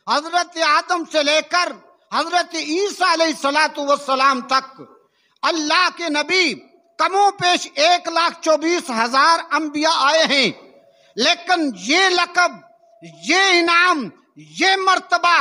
حضرت آدم سے لے کر حضرت عیسیٰ علیہ السلام تک اللہ کے نبی کم و بیش 1,24,000 انبیاء آئے ہیں، لیکن یہ لقب، یہ انعام، یہ مرتبہ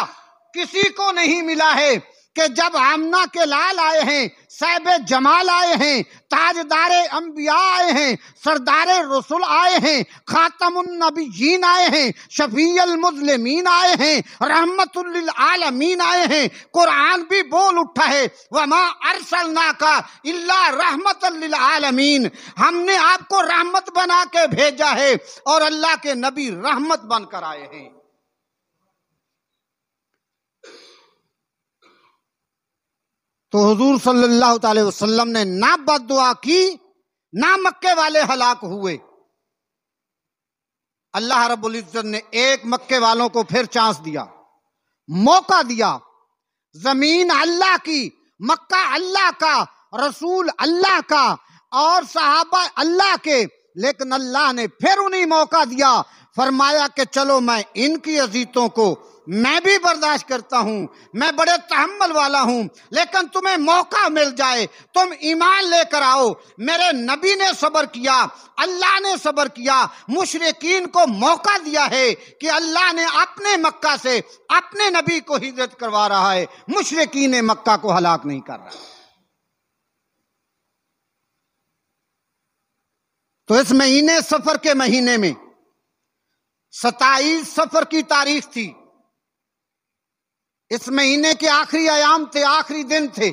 کسی کو نہیں ملا ہے کہ جب آمنہ کے لال آئے ہیں، صاحب جمال آئے ہیں، تاجدار انبیاء آئے ہیں، سردار رسول آئے ہیں، خاتم النبیین آئے ہیں، شفیع المظلمین آئے ہیں، رحمت للعالمین آئے ہیں، قرآن بھی بول اٹھا ہے وَمَا أَرْسَلْنَاكَ إِلَّا رَحْمَةً لِلْعَالَمِينَ، ہم نے آپ کو رحمت بنا کے بھیجا ہے، اور اللہ کے نبی رحمت بن کر آئے ہیں۔ تو حضور صلی اللہ تعالی وسلم نے نہ بد دعا کی، نہ مکے والے ہلاک ہوئے۔ اللہ رب العزت نے ایک مکے والوں کو پھر چانس دیا، موقع دیا۔ زمین اللہ کی، مکہ اللہ کا، رسول اللہ کا، اور صحابہ اللہ کے، لیکن اللہ نے پھر انہیں موقع دیا، فرمایا کہ چلو میں ان کی اذیتوں کو میں بھی برداشت کرتا ہوں، میں بڑے تحمل والا ہوں، لیکن تمہیں موقع مل جائے، تم ایمان لے کر آؤ۔ میرے نبی نے صبر کیا، اللہ نے صبر کیا، مشرکین کو موقع دیا ہے کہ اللہ نے اپنے مکہ سے اپنے نبی کو ہجرت کروا رہا ہے، مشرکین مکہ کو ہلاک نہیں کر رہا۔ تو اس مہینے سفر کے مہینے میں 27 سفر کی تاریخ تھی، اس مہینے کے آخری ایام تھے، آخری دن تھے،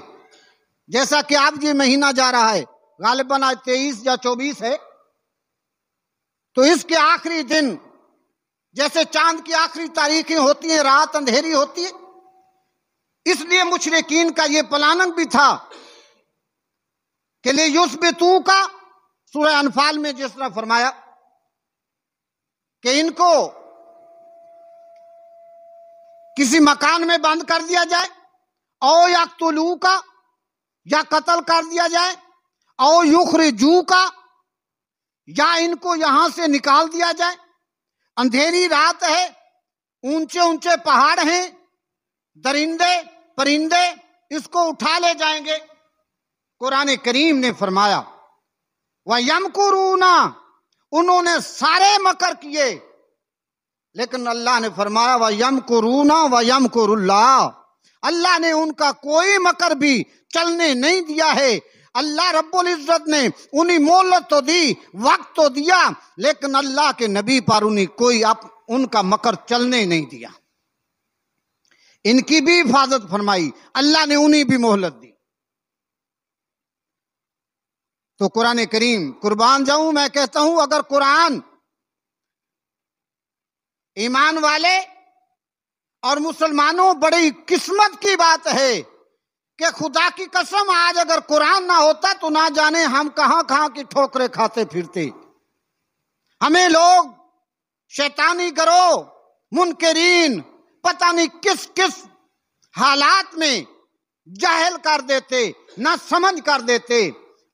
جیسا کہ اب یہ مہینہ جا رہا ہے، غالباً آج 23 یا 24 ہے، تو اس کے آخری دن، جیسے چاند کی آخری تاریخیں ہوتی ہیں، رات اندھیری ہوتی ہے، اس لیے مشرکین کا یہ پلاننگ بھی تھا کہ لِیُثْبِتُوکَ، سورہ انفال میں جس طرح فرمایا کہ ان کو کسی مکان میں بند کر دیا جائے، او یقتلوک، یا قتل کر دیا جائے، او یخرجوک، یا ان کو یہاں سے نکال دیا جائے۔ اندھیری رات ہے، اونچے اونچے پہاڑ ہیں، درندے پرندے اس کو اٹھا لے جائیں گے۔ قرآن کریم نے فرمایا وَيَمْكُرُونَ، انہوں نے سارے مکر کیے، لیکن اللہ نے فرمایا وَيَمْكُرُونَ وَيَمْكُرُ اللَّهُ، اللہ نے ان کا کوئی مکر بھی چلنے نہیں دیا ہے۔ اللہ رب العزت نے انہیں مہلت تو دی، وقت تو دیا، لیکن اللہ کے نبی پر انہیں ان کا مکر چلنے نہیں دیا، ان کی بھی حفاظت فرمائی، اللہ نے انہیں بھی مہلت دی۔ تو قرآن کریم، قربان جاؤں میں کہتا ہوں، اگر قرآن ایمان والے اور مسلمانوں، بڑی قسمت کی بات ہے کہ خدا کی قسم آج اگر قرآن نہ ہوتا تو نہ جانے ہم کہاں کہاں کی ٹھوکریں کھاتے پھرتے۔ ہمیں لوگ شیطانی گروہ، منکرین، پتہ نہیں کس کس حالات میں جاہل کر دیتے، نہ سمجھ کر دیتے،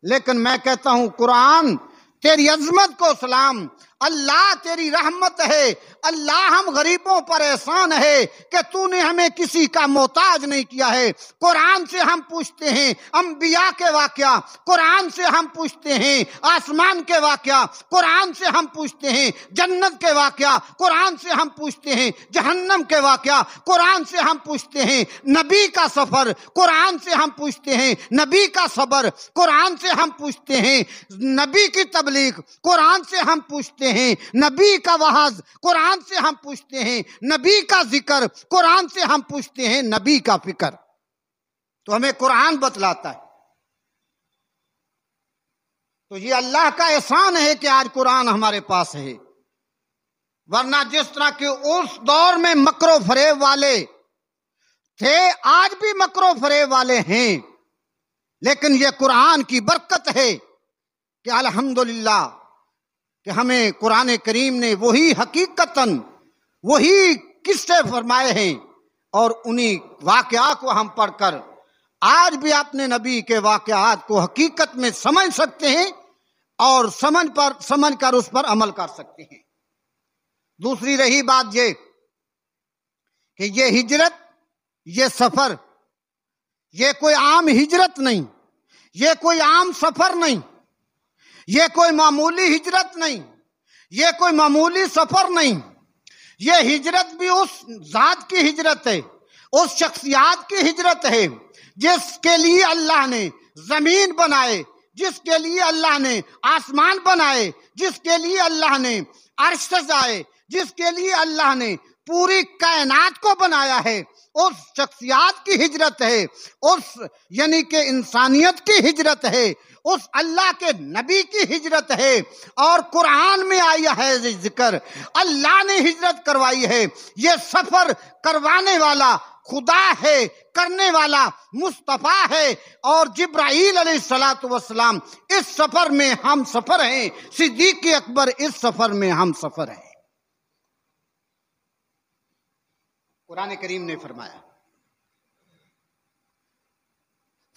لیکن میں کہتا ہوں قرآن تیری عظمت کو سلام، اللہ تیری رحمت ہے، اللہ ہم غریبوں پر احسان ہے کہ تو نے ہمیں کسی کا محتاج نہیں کیا ہے۔ قرآن سے ہم پوچھتے ہیں انبیاء کے واقعہ، قرآن سے ہم پوچھتے ہیں آسمان کے واقعہ، قرآن سے ہم پوچھتے ہیں جنت کے واقعہ، قرآن سے ہم پوچھتے ہیں جہنم کے واقعہ، قرآن سے ہم پوچھتے ہیں نبی کا سفر، قرآن سے ہم پوچھتے ہیں نبی کا صبر، قرآن سے ہم پوچھتے ہیں نبی کی تبلیغ، قرآن سے ہم پوچھتے ہیں نبی کا وعظ، قرآن سے ہم پوچھتے ہیں نبی کا ذکر، قرآن سے ہم پوچھتے ہیں نبی کا فکر۔ تو ہمیں قرآن بتلاتا ہے۔ تو یہ اللہ کا احسان ہے کہ آج قرآن ہمارے پاس ہے، ورنہ جس طرح کہ اس دور میں مکر و فریب والے تھے، آج بھی مکر و فریب والے ہیں، لیکن یہ قرآن کی برکت ہے کہ الحمدللہ کہ ہمیں قرآن کریم نے وہی حقیقتاً وہی قصے فرمائے ہیں، اور انہی واقعات کو ہم پڑھ کر آج بھی اپنے نبی کے واقعات کو حقیقت میں سمجھ سکتے ہیں، اور سمجھ کر اس پر عمل کر سکتے ہیں۔ دوسری رہی بات یہ کہ یہ ہجرت، یہ سفر، یہ کوئی عام ہجرت نہیں، یہ کوئی عام سفر نہیں، یہ کوئی معمولی ہجرت نہیں، یہ کوئی معمولی سفر نہیں. یہ ہجرت بھی اس ذات کی ہجرت ہے، اس شخصیات کی ہجرت ہے جس کے لیے اللہ نے زمین بنائے، جس کے لیے اللہ نے آسمان بنائے، جس کے لیے اللہ نے عرش سجائے، جس کے لیے اللہ نے پوری کائنات کو بنایا ہے. اس شخصیات کی ہجرت ہے، اس یعنی کہ انسانیت کی ہجرت ہے، اس اللہ کے نبی کی ہجرت ہے. اور قرآن میں آیا ہے ذکر، اللہ نے ہجرت کروائی ہے. یہ سفر کروانے والا خدا ہے، کرنے والا مصطفیٰ ہے. اور جبرائیل علیہ السلام اس سفر میں ہم سفر ہیں، صدیق اکبر اس سفر میں ہم سفر ہیں. قرآن کریم نے فرمایا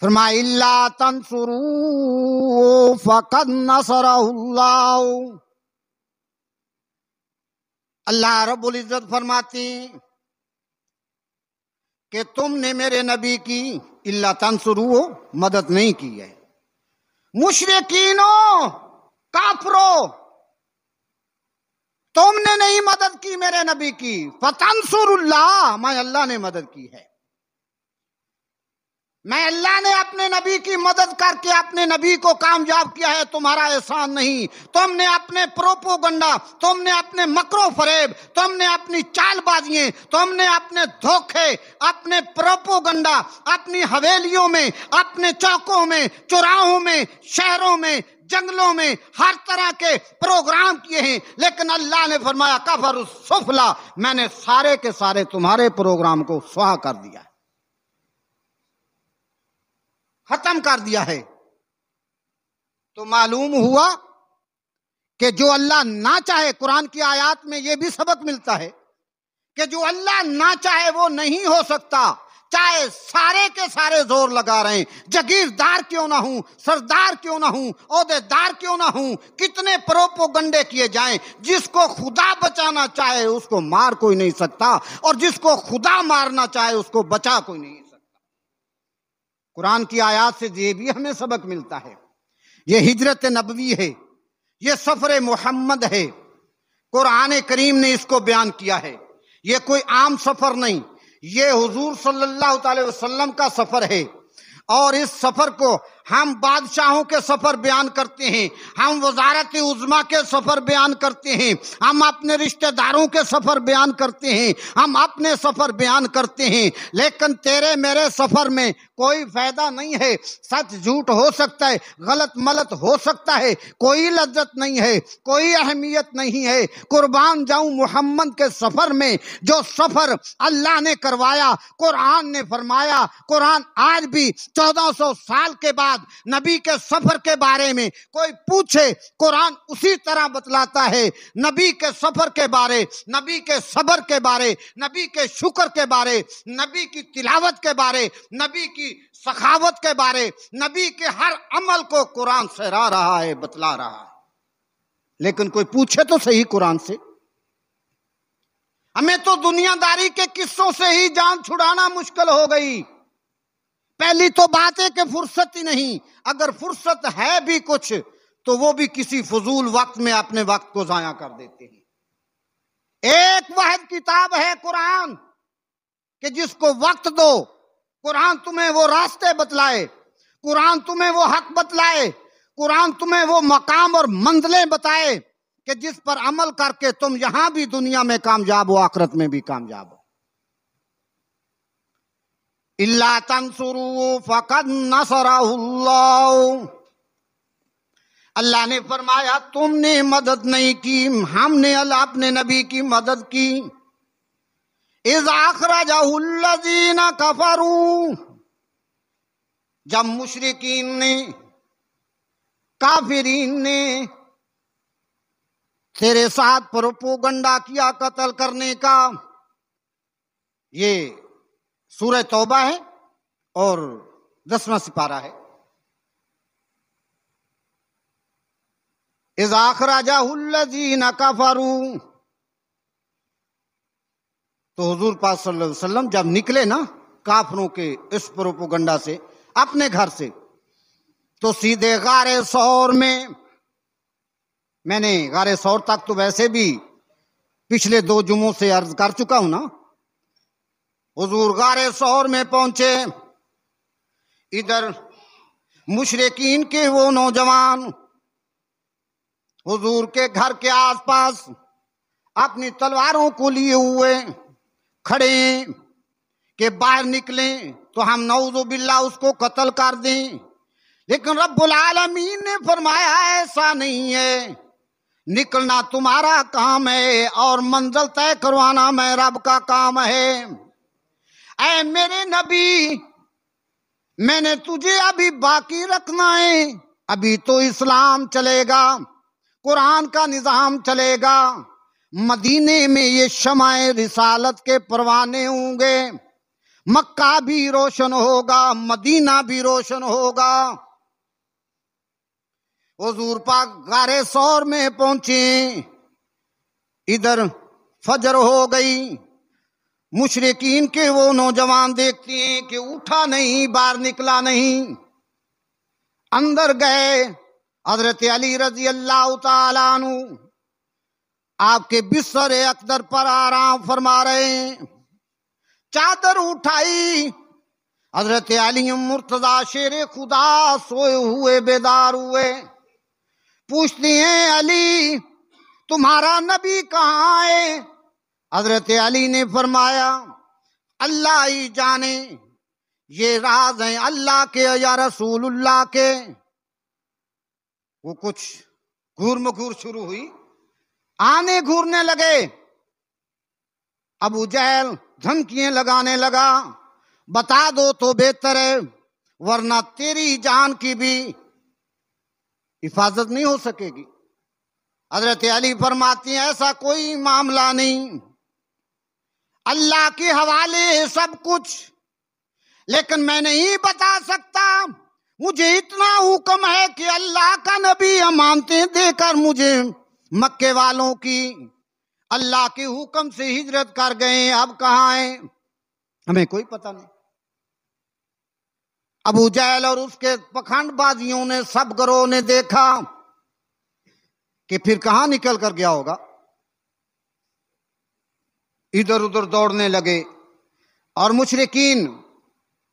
اِلَّا تَنْصُرُوهُ فَقَدْ نَصَرَهُ اللَّهُ. اللہ رب العزت فرماتی کہ تم نے میرے نبی کی اِلَّا تَنْصُرُوهُ مدد نہیں کی ہے. مشرکینوں، کافروں، تم نے نہیں مدد کی میرے نبی کی. فَتَنْصُرُ اللَّهُ، میں اللہ نے مدد کی ہے. میں اللہ نے اپنے نبی کی مدد کر کے اپنے نبی کو کامیاب کیا ہے، تمہارا احسان نہیں. تم نے اپنے پروپوگنڈا، تم نے اپنے مکر و فریب، تم نے اپنی چال بازیاں، تم نے اپنے دھوکے، اپنے پروپوگنڈا اپنی حویلیوں میں، اپنے چوکوں میں، چوراہوں میں، شہروں میں، جنگلوں میں ہر طرح کے پروگرام کیے ہیں. لیکن اللہ نے فرمایا کفروا السفلی، میں نے سارے کے سارے تمہارے پروگرام کو سوا کر دیا، ختم کر دیا ہے. تو معلوم ہوا کہ جو اللہ نہ چاہے، قرآن کی آیات میں یہ بھی سبق ملتا ہے کہ جو اللہ نہ چاہے وہ نہیں ہو سکتا. چاہے سارے کے سارے زور لگا رہے ہیں، جگیردار کیوں نہ ہوں، سردار کیوں نہ ہوں، عہدے دار کیوں نہ ہوں، کتنے پروپوگنڈے کیے جائیں، جس کو خدا بچانا چاہے اس کو مار کوئی نہیں سکتا، اور جس کو خدا مارنا چاہے اس کو بچا کوئی نہیں سکتا. قرآن کی آیات سے یہ بھی ہمیں سبق ملتا ہے. یہ ہجرت نبوی ہے، یہ سفر محمد ہے. قرآن کریم نے اس کو بیان کیا ہے. یہ کوئی عام سفر نہیں، یہ حضور صلی اللہ تعالی وسلم کا سفر ہے. اور اس سفر کو ہم بادشاہوں کے سفر بیان کرتے ہیں، ہم وزارت عظمیٰ کے سفر بیان کرتے ہیں، ہم اپنے رشتہ داروں کے سفر بیان کرتے ہیں، ہم اپنے سفر بیان کرتے ہیں. لیکن تیرے میرے سفر میں کوئی فائدہ نہیں ہے. سچ جھوٹ ہو سکتا ہے، غلط ملت ہو سکتا ہے، کوئی لذت نہیں ہے، کوئی اہمیت نہیں ہے. قربان جاؤں محمد کے سفر میں، جو سفر اللہ نے کروایا. قرآن نے فرمایا، قرآن آج بھی 1400 سال کے بعد نبی کے سفر کے بارے میں کوئی پوچھے، قرآن اسی طرح بتلاتا ہے. نبی کے سفر کے بارے، نبی کے صبر کے بارے، نبی کے شکر کے بارے، نبی کی تلاوت کے بارے، نبی کی سخاوت کے بارے، نبی کے ہر عمل کو قرآن سہرا رہا ہے، بتلا رہا ہے. لیکن کوئی پوچھے تو صحیح قرآن سے. ہمیں تو دنیا داری کے قصوں سے ہی جان چھڑانا مشکل ہو گئی. پہلی تو بات ہے کہ فرصت ہی نہیں. اگر فرصت ہے بھی کچھ تو وہ بھی کسی فضول وقت میں اپنے وقت کو ضائع کر دیتے ہیں. ایک واحد کتاب ہے قرآن کہ جس کو وقت دو، قرآن تمہیں وہ راستے بتلائے، قرآن تمہیں وہ حق بتلائے، قرآن تمہیں وہ مقام اور منزلیں بتائے کہ جس پر عمل کر کے تم یہاں بھی دنیا میں کامیاب ہو، آخرت میں بھی کامیاب ہو. اِلَّا تَنْصُرُوهُ فَقَدْ نَصَرَهُ اللَّهُ. اللہ نے فرمایا تم نے مدد نہیں کی، ہم نے اپنے نبی کی مدد کی. اِذْ أَخْرَجَهُ الَّذِينَ كَفَرُوا، جب مشرکین نے، کافرین نے تیرے ساتھ پروپوگنڈا کیا قتل کرنے کا. یہ سورہ توبہ ہے اور 10واں سپارہ ہے. اِذْ أَخْرَجَهُ الَّذِينَ كَفَرُوا، تو حضور پاک صلی اللہ علیہ وسلم جب نکلے نا کافروں کے اس پروپیگنڈا سے اپنے گھر سے، تو سیدھے غار ثور میں نے غار ثور تک تو ویسے بھی پچھلے 2 جمعوں سے عرض کر چکا ہوں نا۔ حضور غار ثور میں پہنچے، ادھر مشرکین کے وہ نوجوان حضور کے گھر کے آس پاس اپنی تلواروں کو لیے ہوئے کھڑے ہیں کہ باہر نکلیں تو ہم نعوذ باللہ اس کو قتل کر دیں، لیکن رب العالمین نے فرمایا ایسا نہیں ہے، نکلنا تمہارا کام ہے اور منزل طے کروانا میں رب کا کام ہے۔ اے میرے نبی، میں نے تجھے ابھی باقی رکھنا ہے، ابھی تو اسلام چلے گا، قرآن کا نظام چلے گا، مدینے میں یہ شمع رسالت کے پروانے ہوں گے، مکہ بھی روشن ہوگا، مدینہ بھی روشن ہوگا۔ حضور پاک غار ثور میں پہنچے، ادھر فجر ہو گئی، مشرکین کے وہ نوجوان دیکھتے ہیں کہ اٹھا نہیں، باہر نکلا نہیں، اندر گئے۔ حضرت علی رضی اللہ تعالیٰ عنہ آپ کے بستر اقدر پر آرام فرما رہے ہیں، چادر اٹھائی، حضرت علی مرتضی شیر خدا سوئے ہوئے بیدار ہوئے، پوچھتے ہیں علی تمہارا نبی کہاں ہے؟ حضرت علی نے فرمایا اللہ ہی جانے، یہ راز ہیں اللہ کے یا رسول اللہ کے۔ وہ کچھ گھور مگور شروع ہوئی، آنے گھورنے لگے، ابو جہل دھمکیاں لگانے لگا، بتا دو تو بہتر ہے ورنہ تیری جان کی بھی حفاظت نہیں ہو سکے گی۔ حضرت علی فرماتی ہیں ایسا کوئی معاملہ نہیں، اللہ کے حوالے ہے سب کچھ، لیکن میں نہیں بتا سکتا، مجھے اتنا حکم ہے کہ اللہ کا نبی امانتیں دے کر مجھے مکے والوں کی اللہ کے حکم سے ہجرت کر گئے، اب کہاں ہیں ہمیں کوئی پتہ نہیں۔ ابو جہل اور اس کے پکھنڈ بازیوں نے، سب گروہ نے دیکھا کہ پھر کہاں نکل کر گیا ہوگا، ادھر ادھر دوڑنے لگے۔ اور مشرکین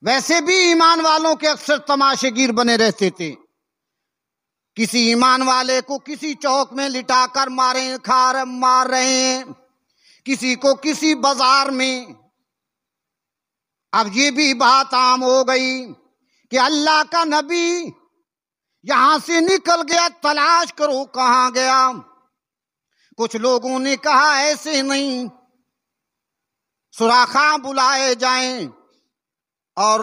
ویسے بھی ایمان والوں کے اکثر تماشے گیر بنے رہتے تھے، کسی ایمان والے کو کسی چوک میں لٹا کر مار رہے ہیں، کسی کو کسی بازار میں۔ اب یہ بھی بات عام ہو گئی کہ اللہ کا نبی یہاں سے نکل گیا، تلاش کرو کہاں گیا۔ کچھ لوگوں نے کہا ایسے نہیں، سوراخاں بلائے جائیں اور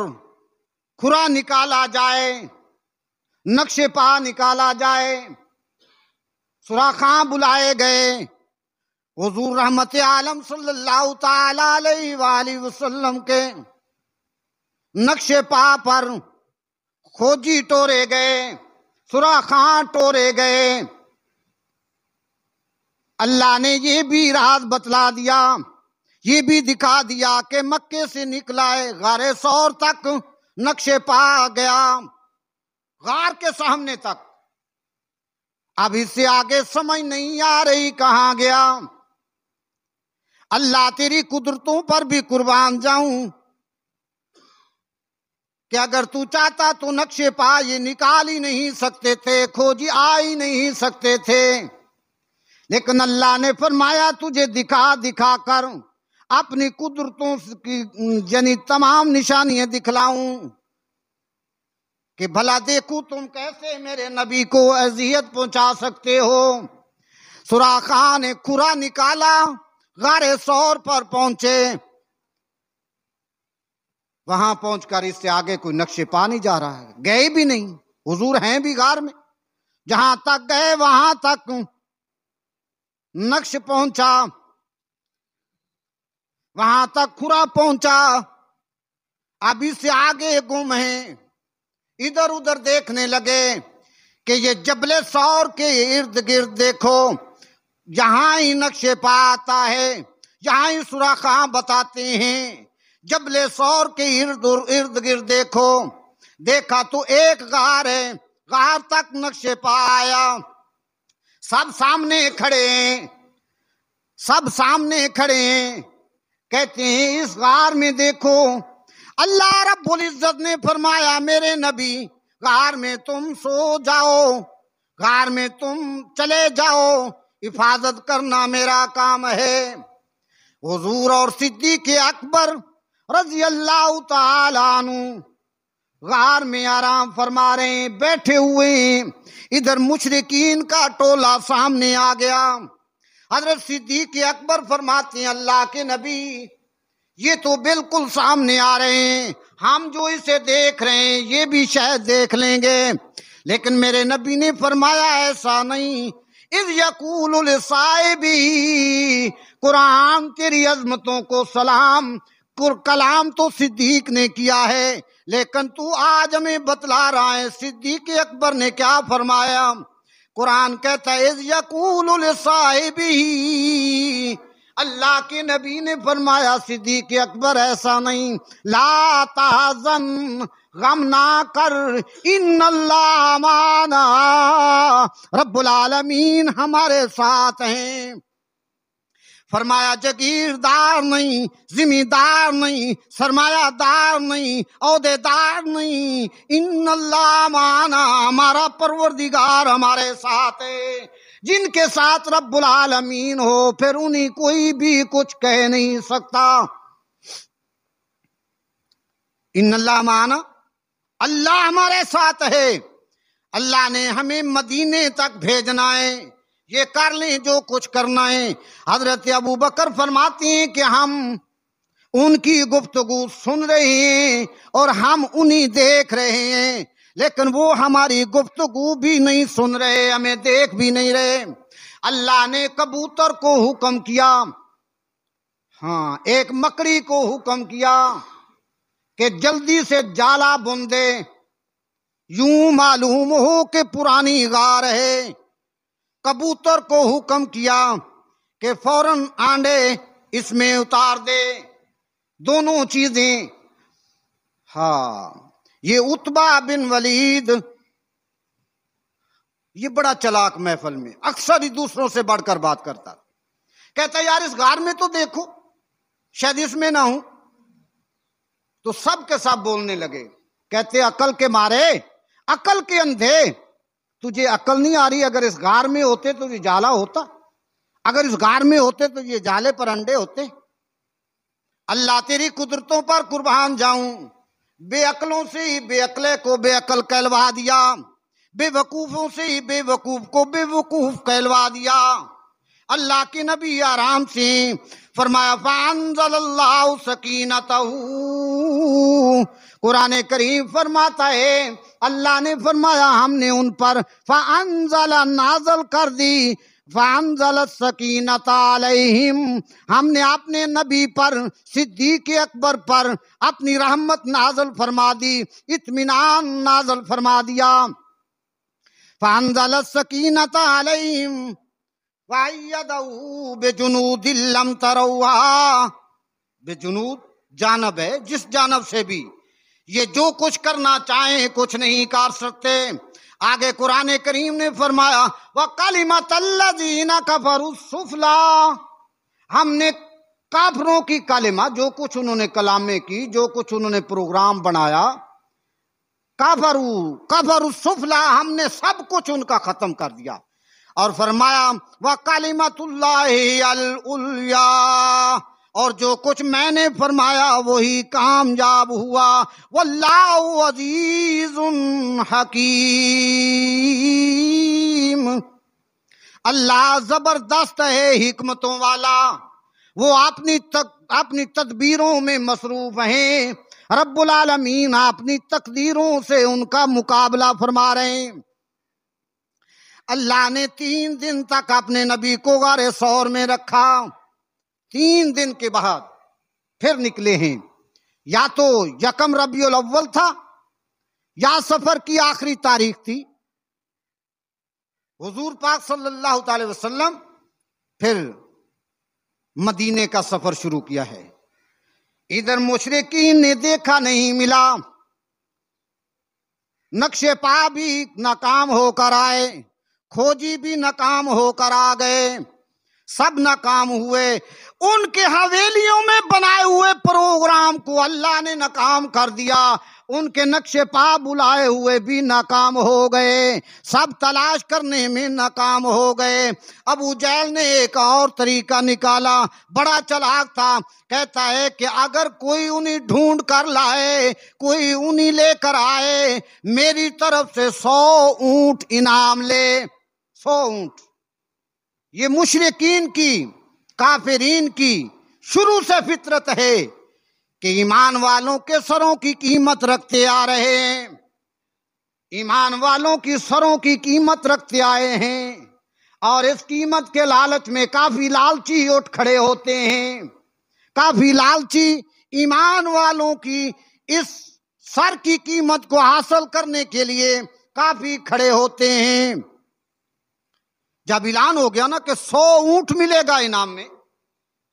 کھرا نکالا جائے، نقش پا نکالا جائے۔ سوراخاں بلائے گئے، حضور رحمت عالم صلی اللہ تعالی علیہ وآلہ وسلم کے نقش پا پر کھوجی ٹورے گئے، سوراخاں ٹورے گئے۔ اللہ نے یہ بھی راز بتلا دیا، یہ بھی دکھا دیا کہ مکے سے نکلا ہے، غار ثور تک نقش پا گیا، غار کے سامنے تک۔ اب اس سے آگے سمجھ نہیں آ رہی کہاں گیا۔ اللہ تیری قدرتوں پر بھی قربان جاؤں کہ اگر تو چاہتا تو نقش پا یہ نکال ہی نہیں سکتے تھے، کھوجی آ ہی نہیں سکتے تھے، لیکن اللہ نے فرمایا تجھے دکھا دکھا کر اپنی قدرتوں کی یعنی تمام نشانیاں دکھلاؤں کہ بھلا دیکھو تم کیسے میرے نبی کو اذیت پہنچا سکتے ہو۔ سوراخاں نے کھرا نکالا، غار ثور پر پہنچے، وہاں پہنچ کر اس سے آگے کوئی نقش پا نہیں جا رہا ہے، گئے بھی نہیں، حضور ہیں بھی غار میں، جہاں تک گئے وہاں تک نقش پہنچا، وہاں تک کھرا پہنچا، اب اس سے آگے گم ہیں۔ ادھر ادھر دیکھنے لگے کہ یہ جبل ثور کے ارد گرد دیکھو، یہاں ہی نقش پا آتا ہے، یہاں ہی سوراخاں بتاتے ہیں جبل سور کے ارد گرد دیکھا تو ایک غار ہے، غار تک نقشے پایا، سب سامنے کھڑے ہیں، کہتے ہیں اس غار میں دیکھو، اللہ رب العزت نے فرمایا میرے نبی غار میں تم سو جاؤ، غار میں تم چلے جاؤ، حفاظت کرنا میرا کام ہے۔ حضور اور صدیق اکبر رضی اللہ تعالی عنہ غار میں آرام فرما رہے ہیں، بیٹھے ہوئے ہیں، ادھر مشرکین کا ٹولہ سامنے آ گیا۔ حضرت صدیق اکبر فرماتے ہیں اللہ کے نبی یہ تو بالکل سامنے آ رہے ہیں، ہم جو اسے دیکھ رہے ہیں یہ بھی شاید دیکھ لیں گے، لیکن میرے نبی نے فرمایا ایسا نہیں۔ اذ یقول لصاحبہ، قرآن تیری عظمتوں کو سلام، کلام تو صدیق نے کیا ہے لیکن تو آج ہمیں بتلا رہا ہے صدیق اکبر نے کیا فرمایا۔ قرآن کہتا ہے اذ یقول لصاحبہ، اللہ کے نبی نے فرمایا صدیق اکبر ایسا نہیں، لا تحزن، غم نہ کر، ان اللہ معنا، رب العالمین ہمارے ساتھ ہیں۔ فرمایا جگیردار نہیں، ذمہ دار نہیں، سرمایہ دار نہیں، عہدے دار نہیں، ان اللہ معنا، ہمارا پروردگار ہمارے ساتھ ہے۔ جن کے ساتھ رب العالمین ہو پھر انہیں کوئی بھی کچھ کہہ نہیں سکتا۔ ان اللہ معنا، اللہ ہمارے ساتھ ہے، اللہ نے ہمیں مدینے تک بھیجنا ہے، یہ کر لیں جو کچھ کرنا ہے۔ حضرت ابو بکر فرماتے ہیں کہ ہم ان کی گفتگو سن رہے ہیں اور ہم انہیں دیکھ رہے ہیں، لیکن وہ ہماری گفتگو بھی نہیں سن رہے، ہمیں دیکھ بھی نہیں رہے۔ اللہ نے کبوتر کو حکم کیا، ہاں ایک مکڑی کو حکم کیا کہ جلدی سے جالا بن دے، یوں معلوم ہو کہ پرانی غار ہے۔ کبوتر کو حکم کیا کہ فوراً آنڈے اس میں اتار دے، دونوں چیزیں۔ ہاں یہ عتبہ بن ولید یہ بڑا چلاک محفل میں اکثر ہی دوسروں سے بڑھ کر بات کرتا، کہتا یار اس غار میں تو دیکھو شاید اس میں نہ ہوں، تو سب کے سب بولنے لگے، کہتے عقل کے مارے، عقل کے اندھے، تجھے عقل نہیں آ رہی؟ اگر اس غار میں ہوتے تو یہ جالا ہوتا، اگر اس غار میں ہوتے تو یہ جالے پر انڈے ہوتے۔ اللہ تیری قدرتوں پر قربان جاؤں، بے عقلوں سے ہی بے عقلے کو بے عقل کہلوا دیا، بے وقوفوں سے ہی بے وقوف کو بے وقوف کہلوا دیا۔ اللہ کے نبی آرام سے فرمایا فانزل اللہ سکینتہ، قرآن کریم فرماتا ہے اللہ نے فرمایا ہم نے ان پر فانزل، نازل کر دی، فانزل السکینۃ علیہم، ہم نے اپنے نبی پر صدیق اکبر پر اپنی رحمت نازل فرما دی، اطمینان نازل فرما دیا۔ فانزل السکینۃ علیہم وَأَيَّدَهُ بِجُنُودٍ لَّمْ تَرَوْهَا، بجنود جانب ہے، جس جانب سے بھی یہ جو کچھ کرنا چاہیں کچھ نہیں کر سکتے۔ آگے قرآن کریم نے فرمایا وَقَلِمَةَ الَّذِينَ كَفَرُوا السُّفْلَىٰ، ہم نے کافروں کی کلمہ، جو کچھ انہوں نے کلامیں کی، جو کچھ انہوں نے پروگرام بنایا، کفروا السُّفْلَىٰ، ہم نے سب کچھ ان کا ختم کر دیا، اور فرمایا وَقَلِمَةُ اللَّهِ الْعُلْيَا، اور جو کچھ میں نے فرمایا وہی کامیاب ہوا، وَاللَّهُ عَزِيزٌ حَكِيمٌ، اللہ زبردست ہے، حکمتوں والا، وہ اپنی تدبیروں میں مصروف ہیں، رب العالمین اپنی تقدیروں سے ان کا مقابلہ فرما رہے ہیں۔ اللہ نے 3 دن تک اپنے نبی کو غار ثور میں رکھا، 3 دن کے بعد پھر نکلے ہیں، یا تو 1 ربیع الاول تھا یا سفر کی آخری تاریخ تھی۔ حضور پاک صلی اللہ تعالی وسلم پھر مدینے کا سفر شروع کیا ہے۔ ادھر مشرکین نے دیکھا نہیں ملا، نقشے پا بھی ناکام ہو کر آئے، کھوجی بھی ناکام ہو کر آ گئے، سب ناکام ہوئے۔ ان کے حویلیوں میں بنائے ہوئے پروگرام کو اللہ نے ناکام کر دیا، ان کے نقشے پا بلائے ہوئے بھی ناکام ہو گئے، سب تلاش کرنے میں ناکام ہو گئے۔ ابو جہل نے ایک اور طریقہ نکالا، بڑا چلاک تھا، کہتا ہے کہ اگر کوئی انہیں ڈھونڈ کر لائے، کوئی انہیں لے کر آئے، میری طرف سے 100 اونٹ انعام لے۔ 100 اونٹ۔ یہ مشرکین کی، کافرین کی شروع سے فطرت ہے کہ ایمان والوں کے سروں کی قیمت رکھتے آ رہے ہیں، ایمان والوں کی سروں کی قیمت رکھتے آئے ہیں، اور اس قیمت کے لالچ میں کافی لالچی اٹھ کھڑے ہوتے ہیں، کافی لالچی ایمان والوں کی اس سر کی قیمت کو حاصل کرنے کے لیے کافی کھڑے ہوتے ہیں۔ جب اعلان ہو گیا نا کہ 100 اونٹ ملے گا انعام میں،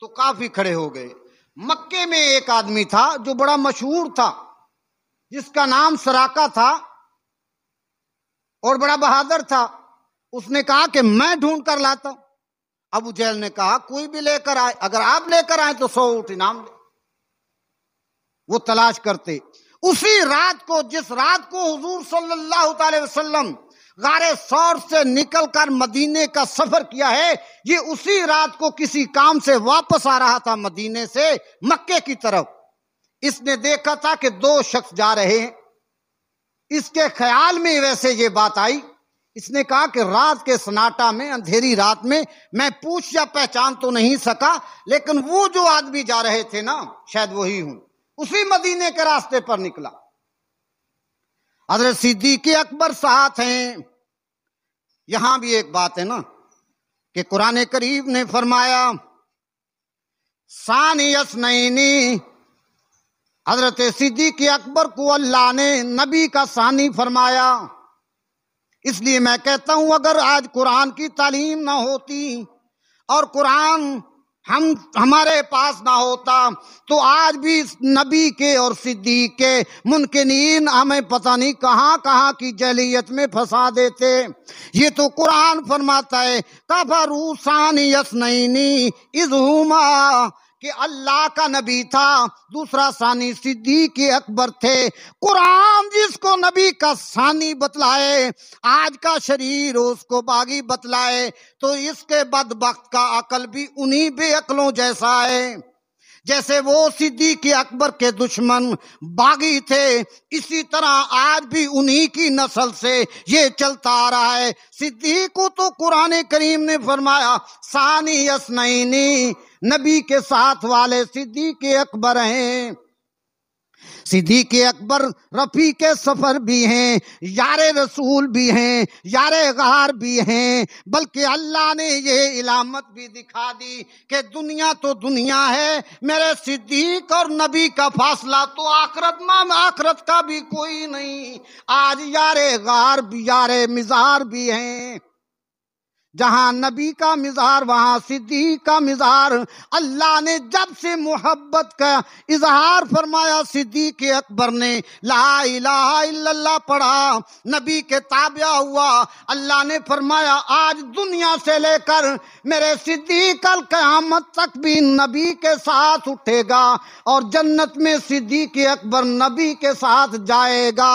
تو کافی کھڑے ہو گئے۔ مکے میں ایک آدمی تھا جو بڑا مشہور تھا، جس کا نام سراقہ تھا اور بڑا بہادر تھا۔ اس نے کہا کہ میں ڈھونڈ کر لاتا ہوں۔ ابو جہل نے کہا کوئی بھی لے کر آئے، اگر آپ لے کر آئے تو 100 اونٹ انعام لے۔ وہ تلاش کرتے، اسی رات کو، جس رات کو حضور صلی اللہ علیہ وسلم غار ثور سے نکل کر مدینے کا سفر کیا ہے، یہ اسی رات کو کسی کام سے واپس آ رہا تھا مدینے سے مکے کی طرف۔ اس نے دیکھا تھا کہ 2 شخص جا رہے ہیں، اس کے خیال میں ویسے یہ بات آئی۔ اس نے کہا کہ رات کے سناٹا میں، اندھیری رات میں، میں پوچھ یا پہچان تو نہیں سکا، لیکن وہ جو آدمی جا رہے تھے نا، شاید وہی ہوں۔ اسی مدینے کے راستے پر نکلا۔ حضرت صدیق اکبر ساتھ ہیں۔ یہاں بھی ایک بات ہے نا کہ قرآن کریم نے فرمایا ثانی اثنین، حضرت صدیق اکبر کو اللہ نے نبی کا ثانی فرمایا۔ اس لیے میں کہتا ہوں اگر آج قرآن کی تعلیم نہ ہوتی اور قرآن ہمارے پاس نہ ہوتا تو آج بھی نبی کے اور صدیق کے منکرین ہمیں پتہ نہیں کہاں کہاں کی جہلیت میں پھنسا دیتے۔ یہ تو قرآن فرماتا ہے کفروا ثانی اثنین اذ ہما، کہ اللہ کا نبی تھا، دوسرا ثانی صدیق اکبر تھے۔ قرآن جس کو نبی کا ثانی بتلائے، آج کا شریر اس کو باغی بتلائے، تو اس کے بدبخت کا عقل بھی انہی بے عقلوں جیسا ہے۔ جیسے وہ صدیق اکبر کے دشمن باغی تھے، اسی طرح آج بھی انہی کی نسل سے یہ چلتا آ رہا ہے۔ صدیق کو تو قرآن کریم نے فرمایا ثانی اثنین، نبی کے ساتھ والے صدیق اکبر ہیں۔ صدیق اکبر رفیق سفر بھی ہیں، یار رسول بھی ہیں، یار غار بھی ہیں، بلکہ اللہ نے یہ علامت بھی دکھا دی کہ دنیا تو دنیا ہے، میرے صدیق اور نبی کا فاصلہ تو آخرت کا بھی کوئی نہیں۔ آج یار غار بھی، یار مزار بھی ہیں، جہاں نبی کا مزار وہاں صدیق کا مزار۔ اللہ نے جب سے محبت کا اظہار فرمایا، صدیق اکبر نے لا الہ الا اللہ پڑھا، نبی کے تابع ہوا۔ اللہ نے فرمایا آج دنیا سے لے کر میرے صدیق القیامت تک بھی نبی کے ساتھ اٹھے گا، اور جنت میں صدیق اکبر نبی کے ساتھ جائے گا۔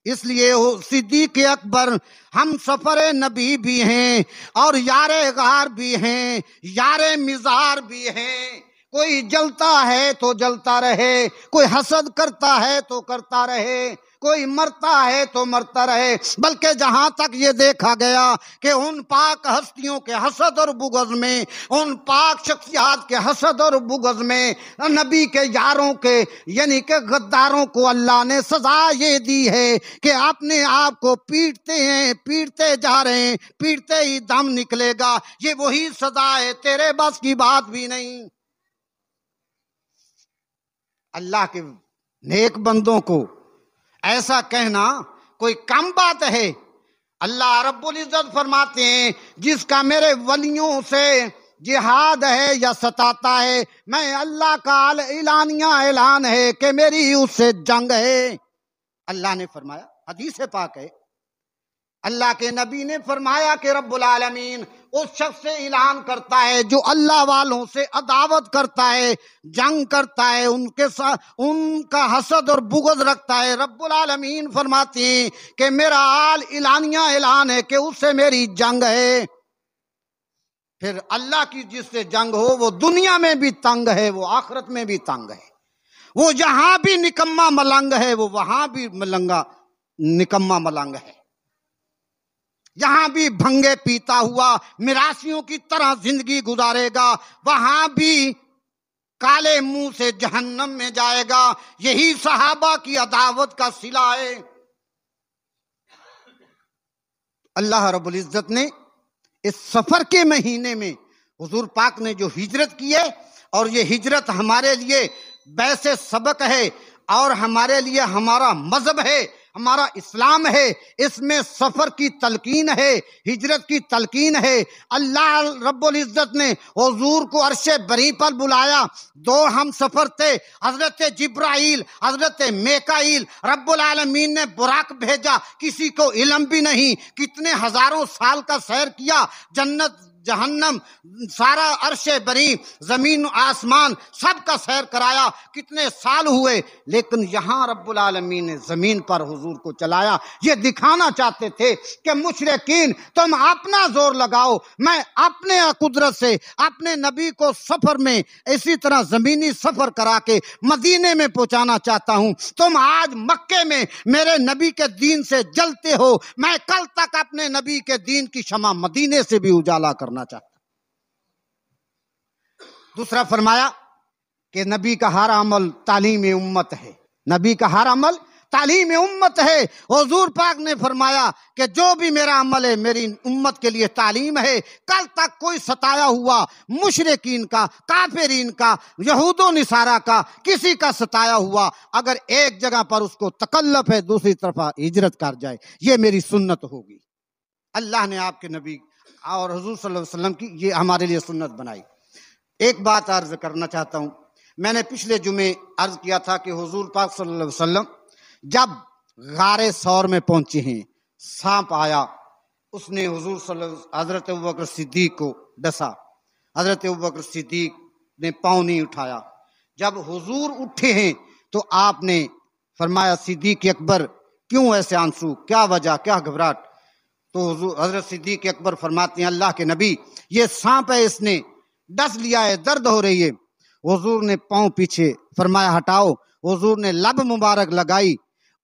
اس لیے صدیق اکبر ہم سفر نبی بھی ہیں، اور یار غار بھی ہیں، یار مزار بھی ہیں۔ کوئی جلتا ہے تو جلتا رہے، کوئی حسد کرتا ہے تو کرتا رہے، کوئی مرتا ہے تو مرتا رہے، بلکہ جہاں تک یہ دیکھا گیا کہ ان پاک ہستیوں کے حسد اور بغض میں، ان پاک شخصیات کے حسد اور بغض میں، نبی کے یاروں کے یعنی کہ غداروں کو اللہ نے سزا یہ دی ہے کہ اپنے آپ کو پیٹتے ہیں، پیٹتے جا رہے ہیں، پیٹتے ہی دم نکلے گا۔ یہ وہی سزا ہے، تیرے بس کی بات بھی نہیں۔ اللہ کے نیک بندوں کو ایسا کہنا کوئی کم بات ہے؟ اللہ رب العزت فرماتے ہیں جس کا میرے ولیوں سے جہاد ہے یا ستاتا ہے، میں اللہ کا اعلانیہ اعلان ہے کہ میری اس سے جنگ ہے۔ اللہ نے فرمایا، حدیث پاک ہے، اللہ کے نبی نے فرمایا کہ رب العالمین اس شخص سے اعلان کرتا ہے جو اللہ والوں سے عداوت کرتا ہے، جنگ کرتا ہے، ان کے ساتھ ان کا حسد اور بغض رکھتا ہے۔ رب العالمین فرماتے ہیں کہ میرا اعلانیہ اعلان ہے کہ اس سے میری جنگ ہے۔ پھر اللہ کی جس سے جنگ ہو وہ دنیا میں بھی تنگ ہے، وہ آخرت میں بھی تنگ ہے۔ وہ جہاں بھی نکما ملنگ ہے وہ وہاں بھی نکما ملنگ ہے۔ یہاں بھی بھنگے پیتا ہوا میراثیوں کی طرح زندگی گزارے گا، وہاں بھی کالے منہ سے جہنم میں جائے گا۔ یہی صحابہ کی عداوت کا صلہ ہے۔ اللہ رب العزت نے اس سفر کے مہینے میں حضور پاک نے جو ہجرت کی ہے، اور یہ ہجرت ہمارے لیے باعث سبق ہے، اور ہمارے لیے ہمارا مذہب ہے، ہمارا اسلام ہے، اس میں سفر کی تلقین ہے، ہجرت کی تلقین ہے۔ اللہ رب العزت نے حضور کو عرش بری پر بلایا، دو ہم سفر تھے، حضرت جبرائیل، حضرت میکائیل۔ رب العالمین نے براق بھیجا، کسی کو علم بھی نہیں، کتنے ہزاروں سال کا سیر کیا، جنت جہنم سارا عرش بری زمین آسمان سب کا سیر کرایا، کتنے سال ہوئے، لیکن یہاں رب العالمین نے زمین پر حضور کو چلایا۔ یہ دکھانا چاہتے تھے کہ مشرکین تم اپنا زور لگاؤ، میں اپنے قدرت سے اپنے نبی کو سفر میں اسی طرح زمینی سفر کرا کے مدینے میں پہنچانا چاہتا ہوں۔ تم آج مکے میں میرے نبی کے دین سے جلتے ہو، میں کل تک اپنے نبی کے دین کی شمع مدینے سے بھی اجالا کرنا چاہتا ہوں۔ دوسرا فرمایا کہ نبی کا ہر عمل تعلیم امت ہے، نبی کا ہر عمل تعلیم امت ہے۔ حضور پاک نے فرمایا کہ جو بھی میرا عمل ہے میری امت کے لیے تعلیم ہے۔ کل تک کوئی ستایا ہوا مشرکین کا، کافرین کا، یہود و نصارہ کا، کسی کا ستایا ہوا اگر ایک جگہ پر اس کو تکلف ہے دوسری طرف ہجرت کر جائے، یہ میری سنت ہوگی۔ اللہ نے آپ کے نبی اور حضور صلی اللہ علیہ وسلم کی یہ ہمارے لیے سنت بنائی۔ ایک بات عرض کرنا چاہتا ہوں، میں نے پچھلے جمعے عرض کیا تھا کہ حضور پاک صلی اللہ علیہ وسلم جب غار ثور میں پہنچے ہیں، سانپ آیا، اس نے حضور صلی اللہ علیہ وسلم حضرت ابوبکر صدیق کو ڈسا، حضرت ابوبکر صدیق نے پاؤں نہیں اٹھایا۔ جب حضور اٹھے ہیں تو آپ نے فرمایا صدیق اکبر کیوں ایسے آنسو، کیا وجہ، کیا گھبراہٹ؟ تو حضرت صدیق اکبر فرماتے ہیں اللہ کے نبی یہ سانپ ہے، اس نے ڈس لیا ہے، درد ہو رہی ہے۔ حضور نے پاؤں پیچھے فرمایا ہٹاؤ، حضور نے لب مبارک لگائی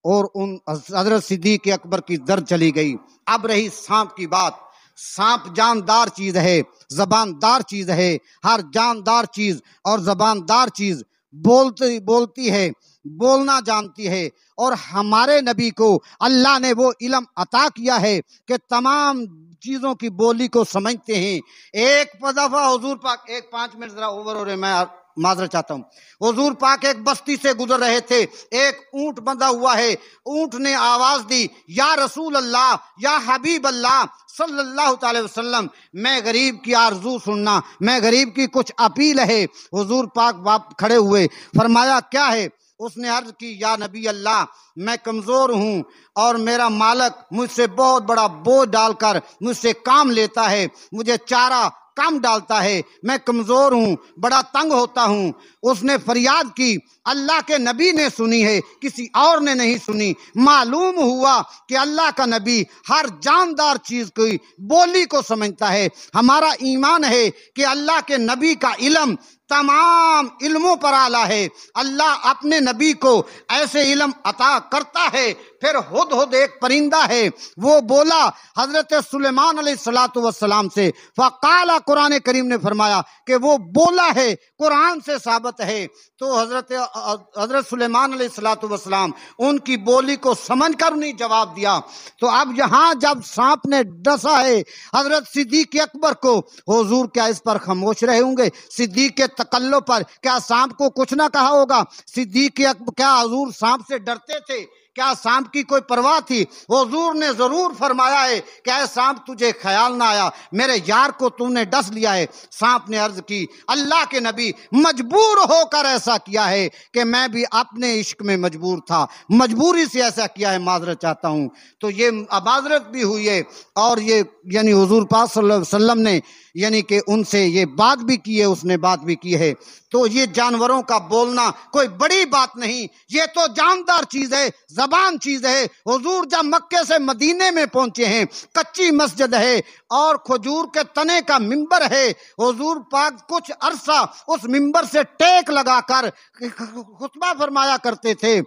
اور ان حضرت صدیق اکبر کی درد چلی گئی۔ اب رہی سانپ کی بات، سانپ جاندار چیز ہے، زباندار چیز ہے، ہر جاندار چیز اور زباندار چیز بولتی ہے، بولنا جانتی ہے، اور ہمارے نبی کو اللہ نے وہ علم عطا کیا ہے کہ تمام چیزوں کی بولی کو سمجھتے ہیں۔ ایک دفعہ حضور پاک، ایک 5 منٹ ذرا اوور ہو رہے، میں معذرت چاہتا ہوں، حضور پاک ایک بستی سے گزر رہے تھے، ایک اونٹ بندھا ہوا ہے، اونٹ نے آواز دی یا رسول اللہ، یا حبیب اللہ صلی اللہ تعالی وسلم، میں غریب کی آرزو سننا، میں غریب کی کچھ اپیل ہے۔ حضور پاک کھڑے ہوئے، فرمایا کیا ہے؟ اس نے عرض کی یا نبی اللہ میں کمزور ہوں اور میرا مالک مجھ سے بہت بڑا بوجھ ڈال کر مجھ سے کام لیتا ہے، مجھے چارہ کم ڈالتا ہے، میں کمزور ہوں، بڑا تنگ ہوتا ہوں۔ اس نے فریاد کی، اللہ کے نبی نے سنی ہے، کسی اور نے نہیں سنی۔ معلوم ہوا کہ اللہ کا نبی ہر جاندار چیز کی بولی کو سمجھتا ہے۔ ہمارا ایمان ہے کہ اللہ کے نبی کا علم تمام علموں پر اعلیٰ ہے۔ اللہ اپنے نبی کو ایسے علم عطا کرتا ہے۔ پھر ہدہد ایک پرندہ ہے، وہ بولا حضرت سلیمان علیہ السلام سے، فقال، قرآن کریم نے فرمایا کہ وہ بولا ہے، قرآن سے ثابت ہے۔ تو حضرت سلیمان علیہ السلام ان کی بولی کو سمجھ کر انہیں جواب دیا۔ تو اب یہاں جب سانپ نے ڈسا ہے حضرت صدیق اکبر کو، حضور کیا اس پر خاموش رہے ہوں گے؟ صدیق کے تکلف پر کیا سانپ کو کچھ نہ کہا ہوگا؟ صدیق اکبر کیا حضور سانپ سے ڈرتے تھے؟ کیا سانپ کی کوئی پرواہ تھی؟ حضور نے ضرور فرمایا ہے کہ اے سانپ تجھے خیال نہ آیا میرے یار کو تو نے ڈس لیا ہے؟ سانپ نے عرض کی اللہ کے نبی مجبور ہو کر ایسا کیا ہے کہ میں بھی اپنے عشق میں مجبور تھا، مجبوری سے ایسا کیا ہے، معذرت چاہتا ہوں۔ تو یہ معذرت بھی ہوئی ہے، اور یہ یعنی حضور پاک صلی اللہ علیہ وسلم نے یعنی کہ ان سے یہ بات بھی کی ہے، اس نے بات بھی کی ہے۔ تو یہ جانوروں کا بولنا کوئی بڑی بات نہیں، یہ تو جاندار چیز ہے، زبان چیز ہے۔ حضور جب مکے سے مدینے میں پہنچے ہیں، کچی مسجد ہے اور کھجور کے تنے کا منبر ہے، حضور پاک کچھ عرصہ اس منبر سے ٹیک لگا کر خطبہ فرمایا کرتے تھے۔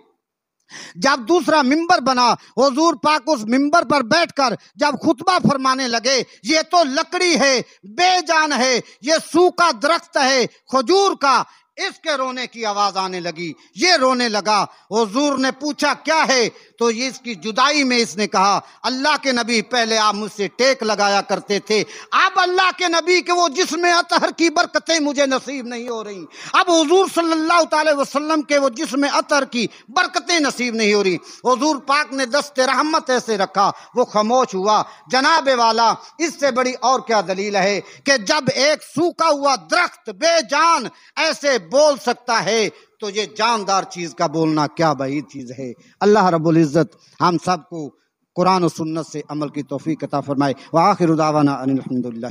جب دوسرا منبر بنا، حضور پاک اس منبر پر بیٹھ کر جب خطبہ فرمانے لگے، یہ تو لکڑی ہے، بے جان ہے، یہ سوکھا درخت ہے کھجور کا، اس کے رونے کی آواز آنے لگی، یہ رونے لگا۔ حضور نے پوچھا کیا ہے؟ تو یہ اس کی جدائی میں اس نے کہا اللہ کے نبی پہلے آپ مجھ سے ٹیک لگایا کرتے تھے، اب اللہ کے نبی کے وہ جسم اطہر کی برکتیں مجھے نصیب نہیں ہو رہی، اب حضور صلی اللہ تعالی وسلم کے وہ جسم اطہر کی برکتیں نصیب نہیں ہو رہی۔ حضور پاک نے دست رحمت ایسے رکھا، وہ خاموش ہوا۔ جناب والا، اس سے بڑی اور کیا دلیل ہے کہ جب ایک سوکھا ہوا درخت بے جان ایسے بول سکتا ہے تو یہ جاندار چیز کا بولنا کیا بعید چیز ہے۔ اللہ رب العزت ہم سب کو قرآن و سنت سے عمل کی توفیق عطا فرمائے۔ وآخر دعوانا ان الحمدللہ۔